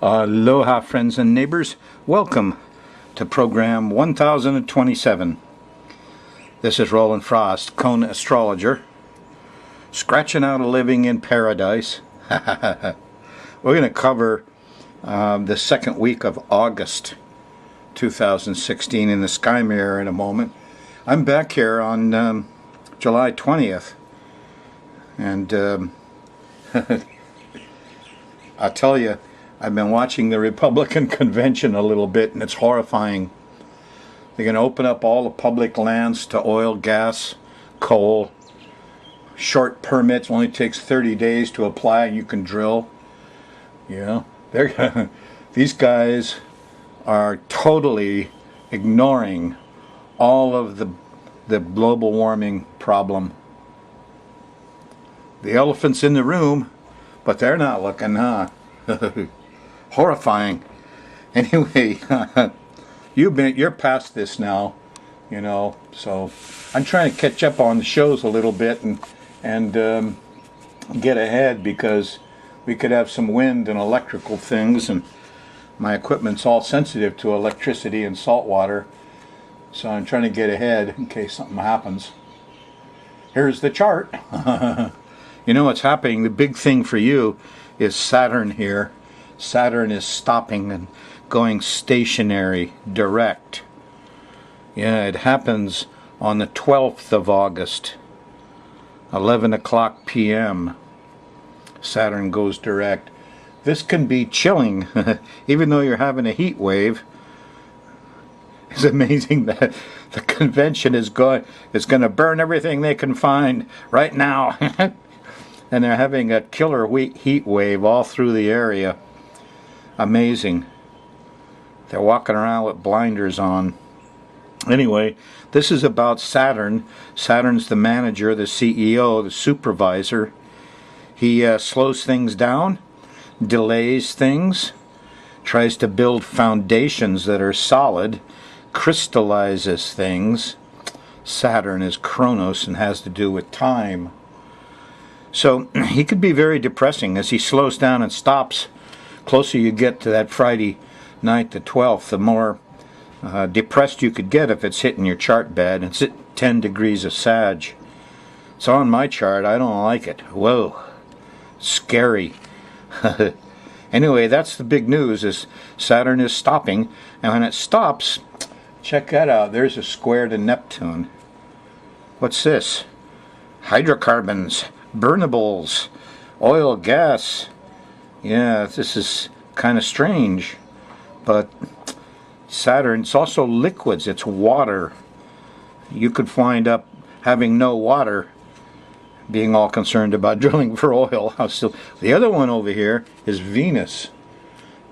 Aloha, friends and neighbors. Welcome to program 1027. This is Rollin Frost, Cone Astrologer, scratching out a living in paradise. We're going to cover the second week of August 2016 in the sky mirror in a moment. I'm back here on July 20th, and I'll tell you, I've been watching the Republican convention a little bit, and it's horrifying. They're going to open up all the public lands to oil, gas, coal. Short permits, only takes 30 days to apply, and you can drill. Yeah, these guys are totally ignoring all of the global warming problem. The elephant's in the room, but they're not looking, huh? Horrifying. Anyway, you're past this now, so I'm trying to catch up on the shows a little bit and get ahead, because we could have some wind and electrical things, and my equipment's all sensitive to electricity and salt water, so I'm trying to get ahead in case something happens. Here's the chart. You know what's happening? The big thing for you is Saturn here. Saturn is stopping and going stationary, direct. Yeah, it happens on the 12th of August, 11 o'clock p.m. Saturn goes direct. This can be chilling, even though you're having a heat wave. It's amazing that the convention is going to burn everything they can find right now. And they're having a killer heat wave all through the area. Amazing. They're walking around with blinders on. Anyway, this is about Saturn. Saturn's the manager, the CEO, the supervisor. He slows things down, delays things, tries to build foundations that are solid, crystallizes things. Saturn is Chronos and has to do with time. So he could be very depressing as he slows down and stops. Closer you get to that Friday night, the 12th, the more depressed you could get if it's hitting your chart bad. It's at 10 degrees of Sag. It's on my chart. I don't like it. Whoa. Scary. Anyway, that's the big news, is Saturn is stopping. And when it stops, check that out. There's a square to Neptune. What's this? Hydrocarbons, burnables, oil, gas. Yeah, this is kind of strange. But Saturn, it's also liquids. It's water. You could wind up having no water, being all concerned about drilling for oil. So the other one over here is Venus.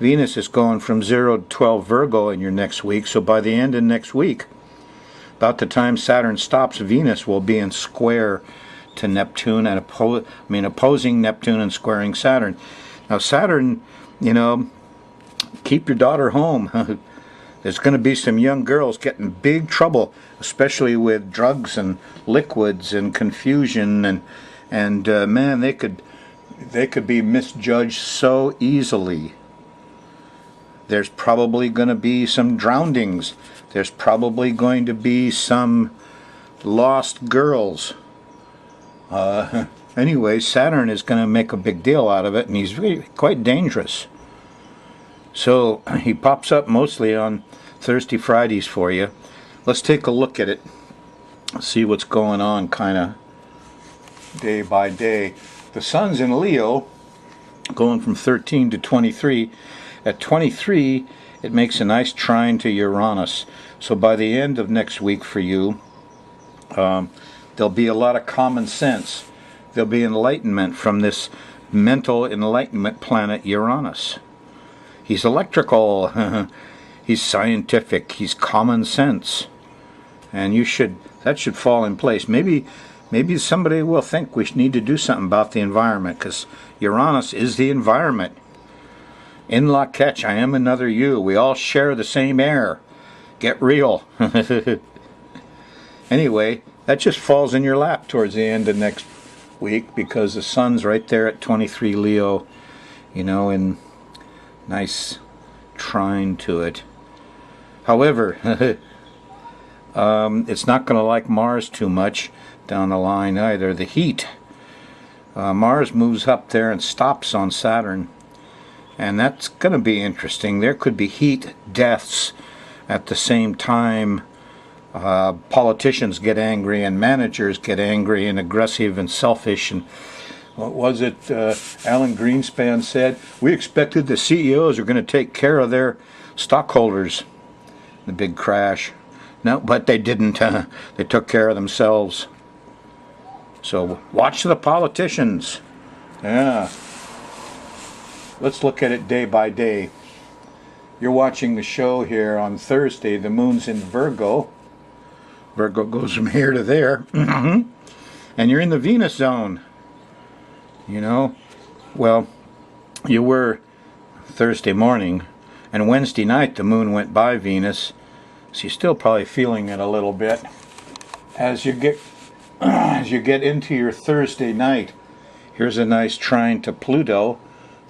Venus is going from 0 to 12 Virgo in your next week. So by the end of next week, about the time Saturn stops, Venus will be in square to Neptune, and opposing Neptune and squaring Saturn. Now Saturn, keep your daughter home. There's going to be some young girls getting big trouble, especially with drugs and liquids and confusion, and man, they could be misjudged so easily. There's probably going to be some drownings. There's probably going to be some lost girls. Anyway, Saturn is going to make a big deal out of it, and he's really quite dangerous. So he pops up mostly on Thursday, Fridays for you. Let's take a look at it, see what's going on kind of day by day. The sun's in Leo, going from 13 to 23. At 23, it makes a nice trine to Uranus. So by the end of next week for you, there'll be a lot of common sense. There'll be enlightenment from this mental enlightenment planet Uranus. He's electrical, he's scientific, he's common sense. And that should fall in place. Maybe somebody will think we need to do something about the environment, because Uranus is the environment. In la catch, I am another you. We all share the same air. Get real. Anyway, that just falls in your lap towards the end of next week, because the sun's right there at 23 Leo, in Nice trine to it. However, it's not going to like Mars too much down the line either. The heat. Mars moves up there and stops on Saturn. And that's going to be interesting. There could be heat deaths at the same time. Politicians get angry and managers get angry and aggressive and selfish. And what was it Alan Greenspan said? We expected the CEOs are going to take care of their stockholders. The big crash. No, but they didn't. They took care of themselves. So watch the politicians. Yeah. Let's look at it day by day. You're watching the show here on Thursday. The moon's in Virgo. Virgo goes from here to there. And you're in the Venus zone. You know, well, you were Thursday morning, and Wednesday night the moon went by Venus, so you're still probably feeling it a little bit. As you get into your Thursday night, here's a nice trine to Pluto.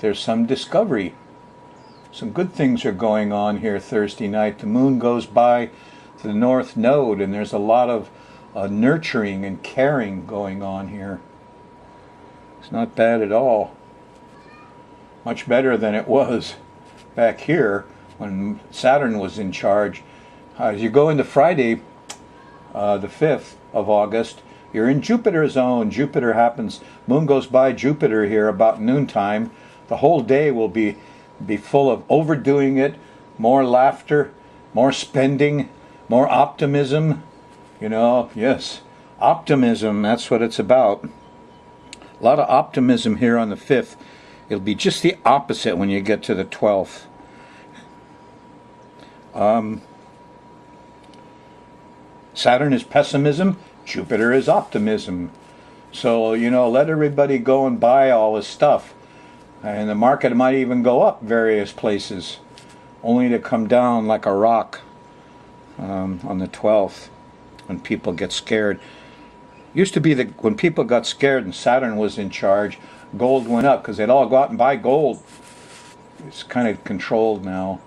There's some discovery. Some good things are going on here Thursday night. The moon goes by the north node, and there's a lot of nurturing and caring going on here. It's not bad at all. Much better than it was back here when Saturn was in charge. As you go into Friday, the 5th of August, you're in Jupiter zone. Jupiter happens, moon goes by Jupiter here about noontime. The whole day will be full of overdoing it, more laughter, more spending, more optimism. You know, yes, optimism, that's what it's about. A lot of optimism here on the 5th. It'll be just the opposite when you get to the 12th. Saturn is pessimism, Jupiter is optimism. So, you know, let everybody go and buy all this stuff. And the market might even go up various places, only to come down like a rock on the 12th when people get scared. Used to be that when people got scared and Saturn was in charge, gold went up because they'd all go out and buy gold. It's kind of controlled now.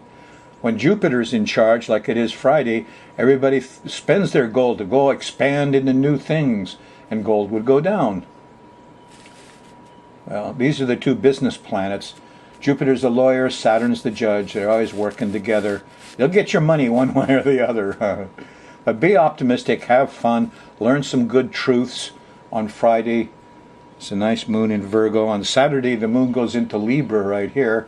When Jupiter's in charge, like it is Friday, everybody spends their gold to go expand into new things, and gold would go down. Well, these are the two business planets. Jupiter's the lawyer, Saturn's the judge. They're always working together. They'll get your money one way or the other. But be optimistic, have fun, learn some good truths on Friday. It's a nice moon in Virgo. On Saturday, the moon goes into Libra right here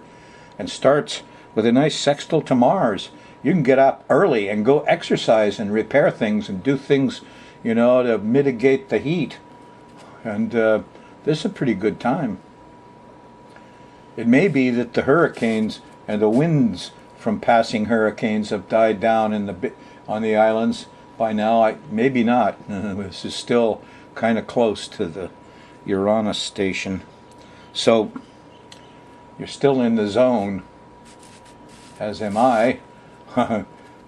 and starts with a nice sextile to Mars. You can get up early and go exercise and repair things and do things, you know, to mitigate the heat. And this is a pretty good time. It may be that the hurricanes and the winds from passing hurricanes have died down on the islands by now. Maybe not. This is still kind of close to the Uranus station. So you're still in the zone, as am I.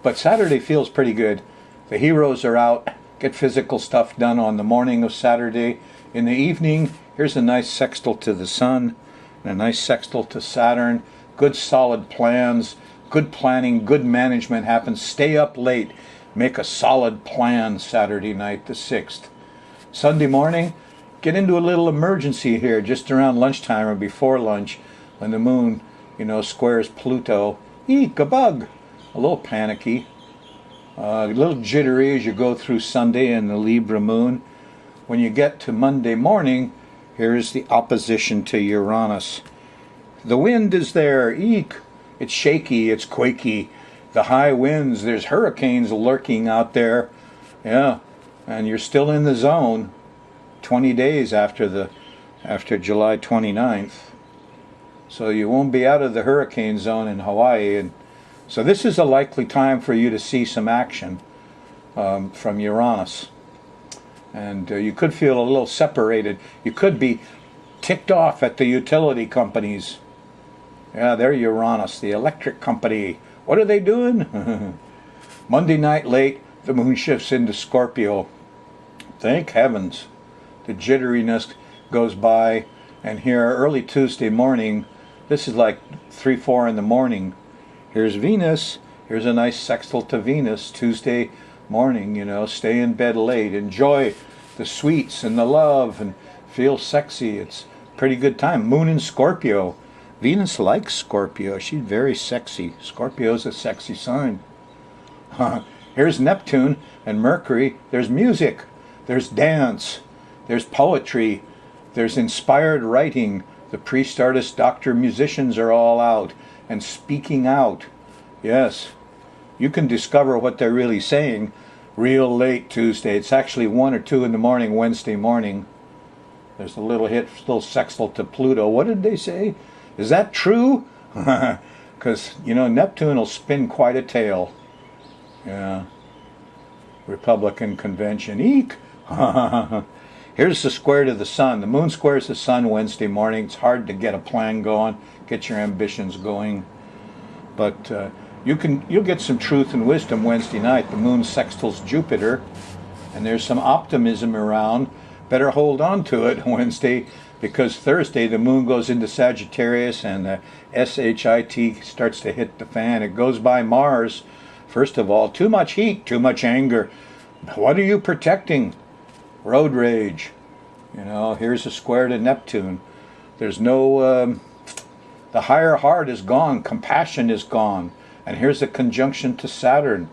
But Saturday feels pretty good. The heroes are out. Get physical stuff done on the morning of Saturday. In the evening, here's a nice sextile to the Sun and a nice sextile to Saturn. Good solid plans, good planning, good management happens. Stay up late. Make a solid plan Saturday night, the 6th. Sunday morning, get into a little emergency here just around lunchtime or before lunch when the moon, you know, squares Pluto. Eek, a bug. A little panicky. A little jittery as you go through Sunday and the Libra moon. When you get to Monday morning, here's the opposition to Uranus. The wind is there. Eek. It's shaky. It's quaky. The high winds. There's hurricanes lurking out there. Yeah. And you're still in the zone 20 days after July 29th. So you won't be out of the hurricane zone in Hawaii. And so this is a likely time for you to see some action from Uranus. And you could feel a little separated. You could be ticked off at the utility companies. Yeah, they're Uranus, the electric company. What are they doing? Monday night late, the moon shifts into Scorpio. Thank heavens. The jitteriness goes by. And here early Tuesday morning, This is like 3, 4 in the morning. Here's Venus. Here's a nice sextile to Venus Tuesday morning. You know, stay in bed late, enjoy the sweets and the love, and feel sexy. It's a pretty good time. Moon in Scorpio. Venus likes Scorpio. She's very sexy. Scorpio's a sexy sign. Here's Neptune and Mercury. There's music. There's dance. There's poetry. There's inspired writing. The priest, artist, doctor, musicians are all out and speaking out. Yes, you can discover what they're really saying real late Tuesday. It's actually 1 or 2 in the morning Wednesday morning. There's a little sextile to Pluto. What did they say? Is that true? Because, you know, Neptune will spin quite a tale. Yeah. Republican convention. Eek! Here's the square to the sun. The moon squares the sun Wednesday morning. It's hard to get a plan going, get your ambitions going. But you'll get some truth and wisdom Wednesday night. The moon sextiles Jupiter, and there's some optimism around. Better hold on to it Wednesday, because Thursday the moon goes into Sagittarius and the SHIT starts to hit the fan. It goes by Mars. First of all, too much heat, too much anger. What are you protecting? Road rage. You know, here's a square to Neptune. There's no, the higher heart is gone, compassion is gone. And here's a conjunction to Saturn.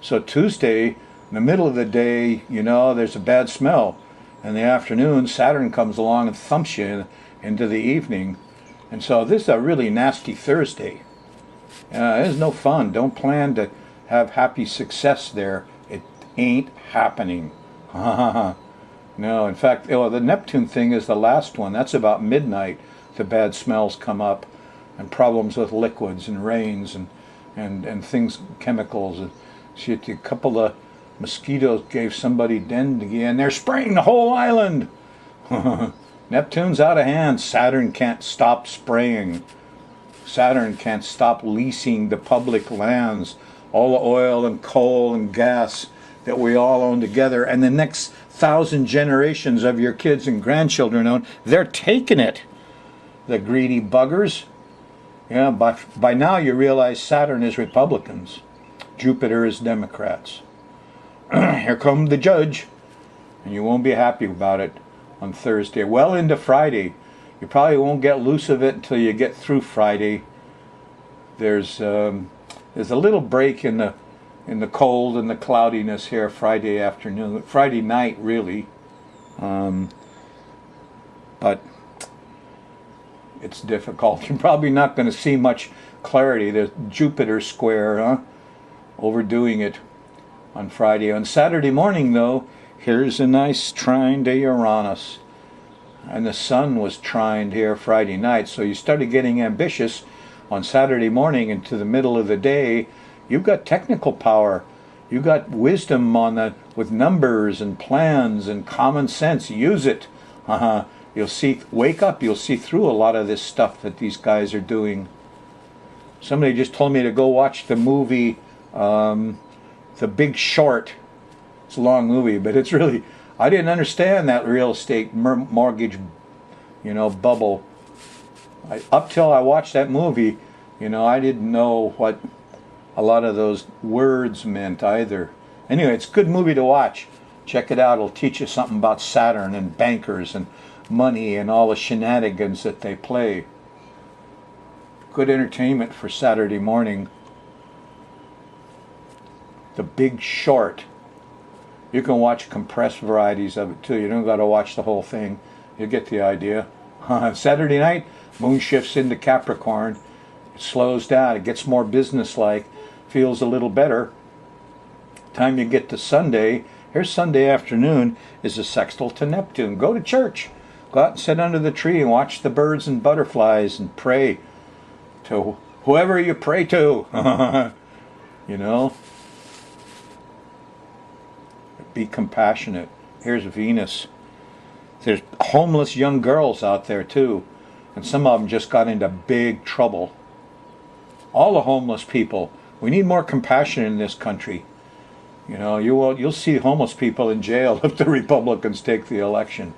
So Tuesday, in the middle of the day, you know, there's a bad smell. In the afternoon, Saturn comes along and thumps you into the evening. And so this is a really nasty Thursday. It's no fun. Don't plan to have happy success there. It ain't happening. No, in fact, the Neptune thing is the last one. That's about midnight. The bad smells come up, and problems with liquids and rains and things, chemicals. And shit, a couple of mosquitoes gave somebody dengue, and they're spraying the whole island. Neptune's out of hand. Saturn can't stop spraying. Saturn can't stop leasing the public lands, all the oil and coal and gas that we all own together, and the next 1,000 generations of your kids and grandchildren own. They're taking it, the greedy buggers. Yeah, by now you realize Saturn is Republicans, Jupiter is Democrats. Here comes the judge, and you won't be happy about it on Thursday. Well into Friday. You probably won't get loose of it until you get through Friday. There's a little break in the cold and the cloudiness here Friday afternoon, Friday night really. But it's difficult. You're probably not going to see much clarity. There's Jupiter square, overdoing it on Friday. On Saturday morning, though, here's a nice trine to Uranus. And the sun was trined here Friday night, so you started getting ambitious on Saturday morning into the middle of the day. You've got technical power. You've got wisdom with numbers and plans and common sense. Use it. Wake up, you'll see through a lot of this stuff that these guys are doing. Somebody just told me to go watch the movie, The Big Short. It's a long movie, but it's really, I didn't understand that real estate mortgage, bubble. Up till I watched that movie, I didn't know what a lot of those words meant either. Anyway, it's a good movie to watch. Check it out. It'll teach you something about Saturn and bankers and money and all the shenanigans that they play. Good entertainment for Saturday morning. The Big Short. You can watch compressed varieties of it too. You don't got to watch the whole thing. You get the idea. Saturday night, moon shifts into Capricorn. It slows down. It gets more businesslike. Feels a little better. Time you get to Sunday, here's Sunday afternoon, is a sextile to Neptune. Go to church. Go out and sit under the tree and watch the birds and butterflies and pray to whoever you pray to. Be compassionate. Here's Venus. There's homeless young girls out there too, and some of them just got into big trouble. All the homeless people. We need more compassion in this country. You'll see homeless people in jail if the Republicans take the election.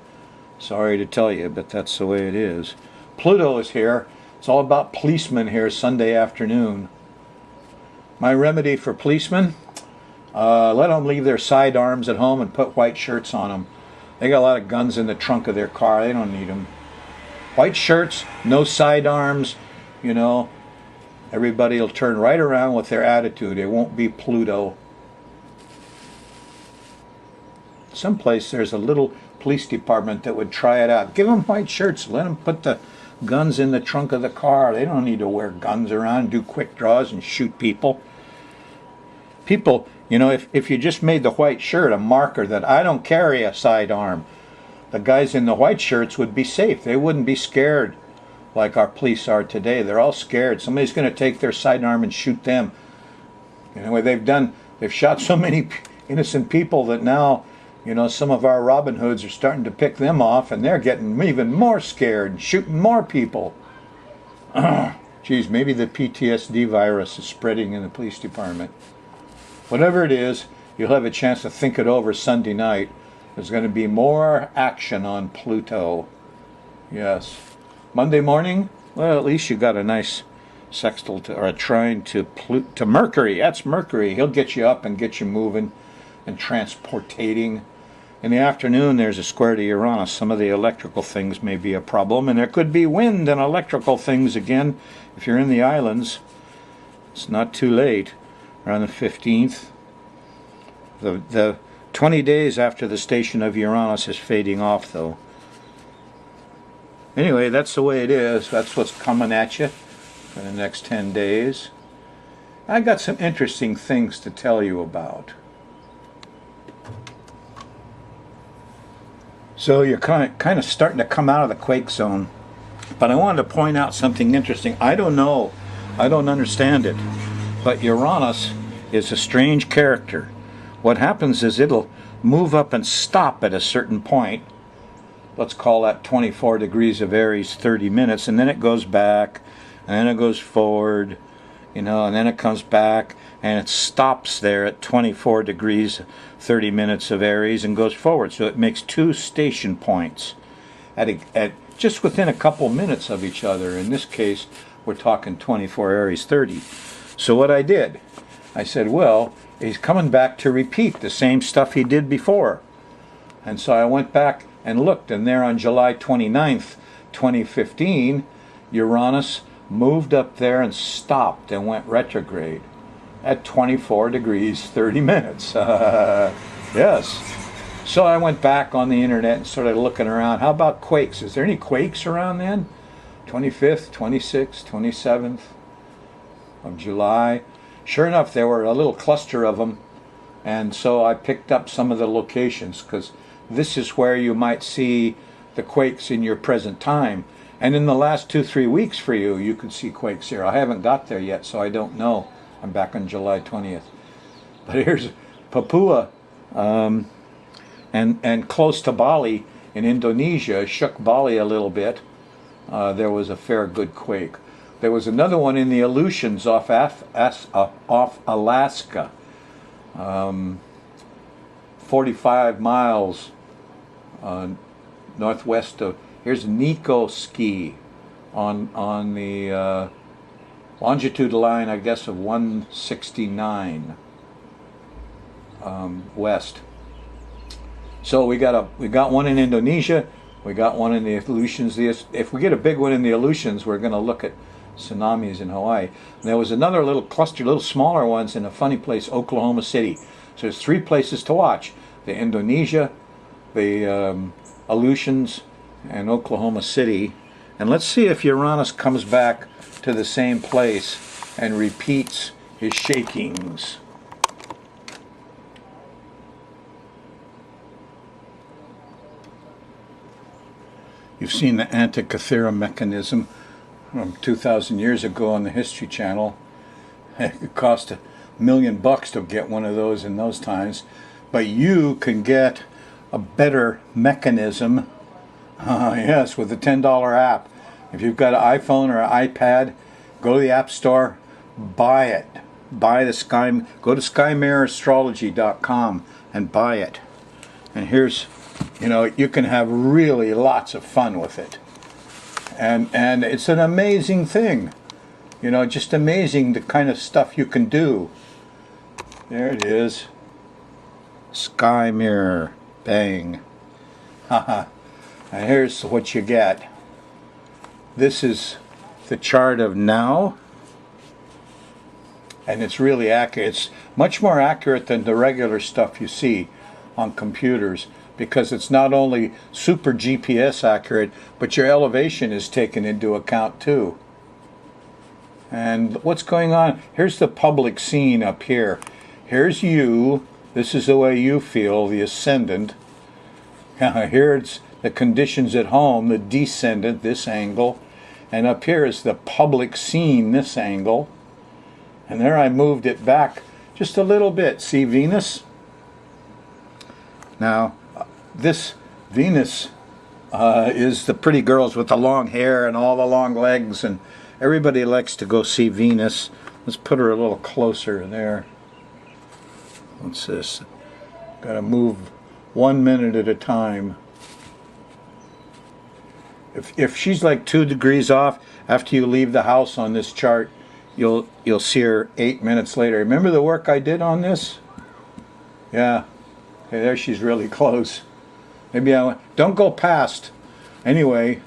Sorry to tell you, but that's the way it is. Pluto is here. It's all about policemen here Sunday afternoon. My remedy for policemen? Let them leave their sidearms at home and put white shirts on them. They got a lot of guns in the trunk of their car. They don't need them. White shirts, no sidearms, you know. Everybody will turn right around with their attitude. It won't be Pluto. Someplace there's a little police department that would try it out. Give them white shirts. Let them put the guns in the trunk of the car. They don't need to wear guns around, do quick draws and shoot people. People, you know, if you just made the white shirt a marker that I don't carry a sidearm, the guys in the white shirts would be safe. They wouldn't be scared like our police are today. They're all scared. Somebody's going to take their sidearm and shoot them. Anyway, they've shot so many innocent people that now, you know, some of our Robin Hoods are starting to pick them off, and they're getting even more scared and shooting more people. Geez, maybe the PTSD virus is spreading in the police department. Whatever it is, you'll have a chance to think it over Sunday night. There's going to be more action on Pluto. Yes. Monday morning, well, at least you got a nice sextile or a trine to Mercury. That's Mercury. He'll get you up and get you moving and transportating. In the afternoon, there's a square to Uranus. Some of the electrical things may be a problem, and there could be wind and electrical things again if you're in the islands. It's not too late. Around the 15th. The 20 days after the station of Uranus is fading off, though. Anyway, that's the way it is. That's what's coming at you for the next 10 days. I got some interesting things to tell you about. So you're kind of starting to come out of the quake zone. But I wanted to point out something interesting. I don't know. I don't understand it. But Uranus is a strange character. What happens is it'll move up and stop at a certain point. Let's call that 24 degrees of Aries, 30 minutes, and then it goes back, and then it goes forward, you know, and then it comes back, and it stops there at 24 degrees, 30 minutes of Aries, and goes forward. So it makes two station points at just within a couple minutes of each other. In this case, we're talking 24 Aries, 30. So what I did, I said, well, he's coming back to repeat the same stuff he did before. And so I went back and looked, and there on July 29th, 2015, Uranus moved up there and stopped and went retrograde at 24 degrees, 30 minutes. Yes. So I went back on the internet and started looking around. How about quakes? Is there any quakes around then? 25th, 26th, 27th of July. Sure enough, there were a little cluster of them, and so I picked up some of the locations, because this is where you might see the quakes in your present time. And in the last 2-3 weeks for you, you could see quakes here. I haven't got there yet, so I don't know. I'm back on July 20th. But here's Papua, and close to Bali in Indonesia, shook Bali a little bit. There was a fair good quake. There was another one in the Aleutians off Alaska, 45 miles northwest of. Here's Nico Ski on the longitude line, I guess, of 169 west. So we got one in Indonesia. We got one in the Aleutians. If we get a big one in the Aleutians, we're going to look at tsunamis in Hawaii. And there was another little cluster, little smaller ones in a funny place, Oklahoma City. So there's 3 places to watch: the Indonesia, the Aleutians, and Oklahoma City. And let's see if Uranus comes back to the same place and repeats his shakings. You've seen the Antikythera mechanism from 2,000 years ago on the History Channel. It cost $1 million to get one of those in those times. But you can get a better mechanism, yes, with the $10 app. If you've got an iPhone or an iPad, go to the App Store, buy it. Go to SkyMarAstrology.com and buy it. And here's, you can have really lots of fun with it. And it's an amazing thing. You know, just amazing the kind of stuff you can do. There it is. Sky mirror. Bang. Haha. And here's what you get. This is the chart of now. And it's really accurate. It's much more accurate than the regular stuff you see on computers, because it's not only super GPS accurate, but your elevation is taken into account too. And what's going on? Here's the public scene up here. Here's you. This is the way you feel, the ascendant. Here it's the conditions at home, the descendant, this angle. And up here is the public scene, this angle. And there I moved it back just a little bit. See Venus? Now, this Venus is the pretty girls with the long hair and all the long legs, and everybody likes to go see Venus. Let's put her a little closer there. What's this? Got to move 1 minute at a time. If she's like 2 degrees off after you leave the house on this chart, you'll see her 8 minutes later. Remember the work I did on this? Yeah. Okay, there she's really close. Maybe don't go past. Anyway,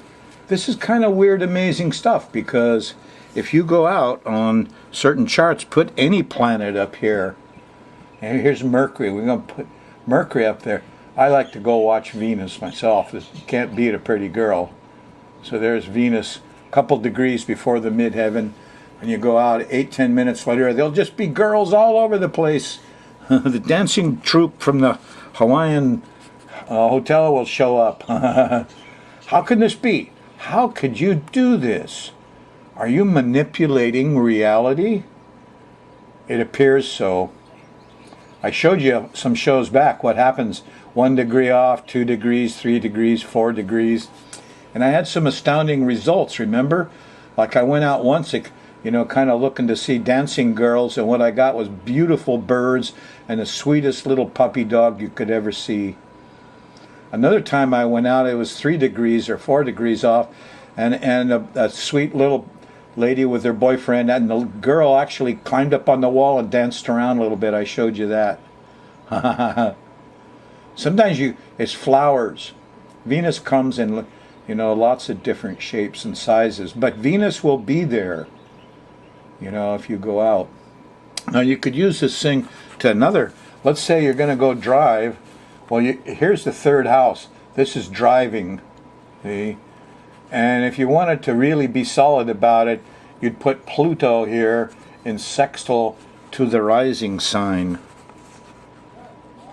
this is kind of weird, amazing stuff, because if you go out on certain charts, put any planet up here. And here's Mercury. We're going to put Mercury up there. I like to go watch Venus myself. You can't beat a pretty girl. So there's Venus, a couple degrees before the midheaven. And you go out 8-10 minutes later, there'll just be girls all over the place. The dancing troupe from the Hawaiian hotel will show up. How can this be? How could you do this? Are you manipulating reality? It appears so. I showed you some shows back what happens 1 degree off, 2 degrees, 3 degrees, 4 degrees. And I had some astounding results, remember? Like I went out once, kind of looking to see dancing girls, and what I got was beautiful birds and the sweetest little puppy dog you could ever see. Another time I went out, it was 3 degrees or 4 degrees off, and a sweet little lady with her boyfriend, and the girl actually climbed up on the wall and danced around a little bit. I showed you that. Sometimes it's flowers. Venus comes in, lots of different shapes and sizes, but Venus will be there, if you go out. Now you could use this thing to another. Let's say you're going to go drive. Well, here's the 3rd house. This is driving, see? And if you wanted to really be solid about it, you'd put Pluto here in sextile to the rising sign.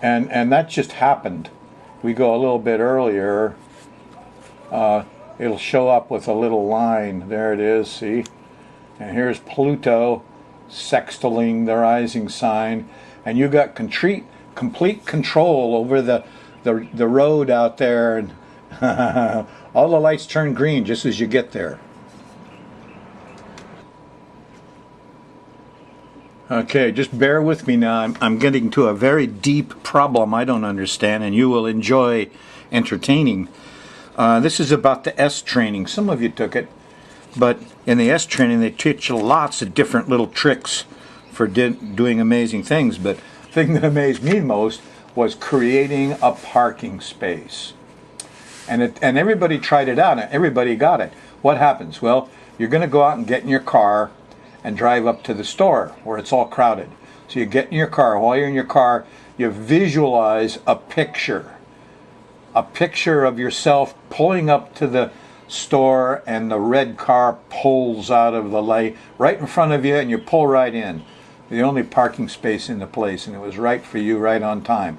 And that just happened. We go a little bit earlier. It'll show up with a little line. There it is, see? And here's Pluto sextiling the rising sign. And you got complete control over the road out there. And all the lights turn green just as you get there. Okay, just bear with me now. I'm getting to a very deep problem I don't understand, and you will enjoy entertaining. This is about the S training. Some of you took it, but in the S training they teach you lots of different little tricks for doing amazing things. But the thing that amazed me most was creating a parking space. And everybody tried it out, and everybody got it. What happens? Well, you're going to go out and get in your car and drive up to the store where it's all crowded. So you get in your car. While you're in your car, you visualize a picture of yourself pulling up to the store, and the red car pulls out of the light right in front of you, and you pull right in. The only parking space in the place, and it was right for you, right on time.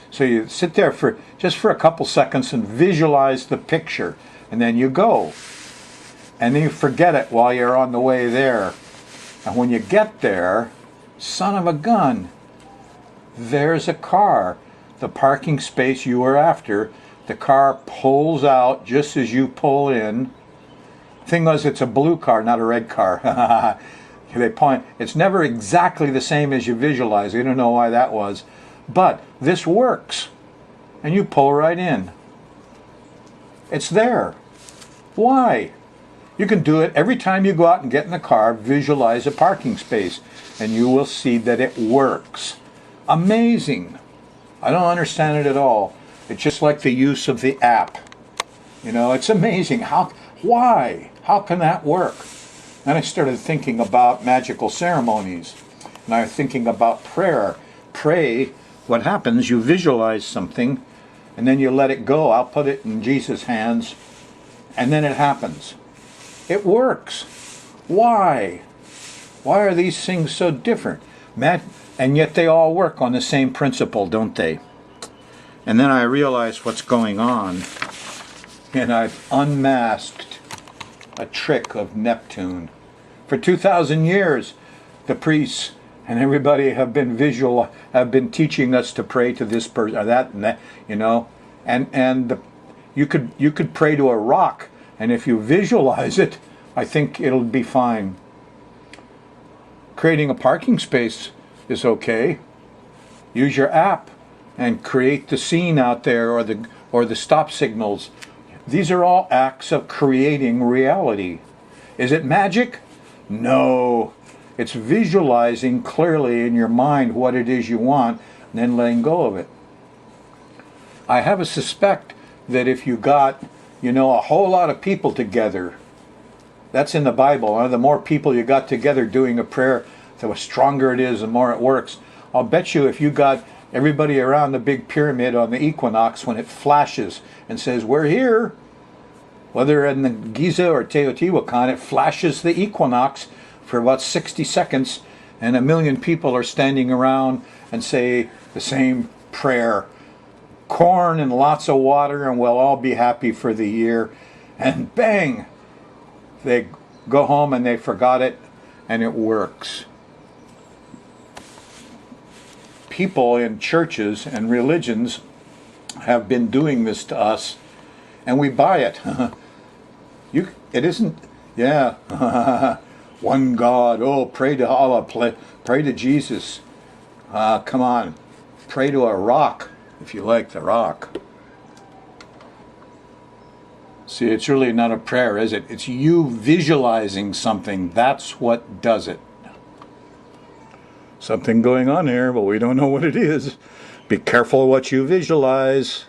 So you sit there for a couple seconds and visualize the picture, and then you go. And then you forget it while you're on the way there. And when you get there, son of a gun, there's a car. The parking space you were after, the car pulls out just as you pull in. Thing was, it's a blue car, not a red car. They point. It's never exactly the same as you visualize. You don't know why that was. But this works. And you pull right in. It's there. Why? You can do it every time you go out and get in the car. Visualize a parking space, and you will see that it works. Amazing. I don't understand it at all. It's just like the use of the app. You know, it's amazing. Why? How can that work? Then I started thinking about magical ceremonies. And I was thinking about prayer. Pray, what happens, you visualize something, and then you let it go. I'll put it in Jesus' hands, and then it happens. It works. Why? Why are these things so different? And yet they all work on the same principle, don't they? And then I realized what's going on, and I've unmasked a trick of Neptune. For 2,000 years, the priests and everybody have been teaching us to pray to this person or that, and that, you know, you could pray to a rock, and if you visualize it, I think it'll be fine. Creating a parking space is okay. Use your app and create the scene out there, or the stop signals. These are all acts of creating reality. Is it magic? No. It's visualizing clearly in your mind what it is you want, and then letting go of it. I have a suspect that if you got, a whole lot of people together, that's in the Bible, the more people you got together doing a prayer, the stronger it is, the more it works. I'll bet you if you got everybody around the big pyramid on the equinox, when it flashes and says, "We're here," whether in the Giza or Teotihuacan, it flashes the equinox for about 60 seconds, and 1 million people are standing around and say the same prayer. Corn and lots of water, and we'll all be happy for the year. And bang! They go home and they forgot it, and it works. People in churches and religions have been doing this to us, and we buy it. It isn't, one God. Oh, pray to Allah, pray to Jesus. Come on, pray to a rock if you like the rock. See, it's really not a prayer, is it? It's you visualizing something. That's what does it. Something going on here, but we don't know what it is. Be careful what you visualize.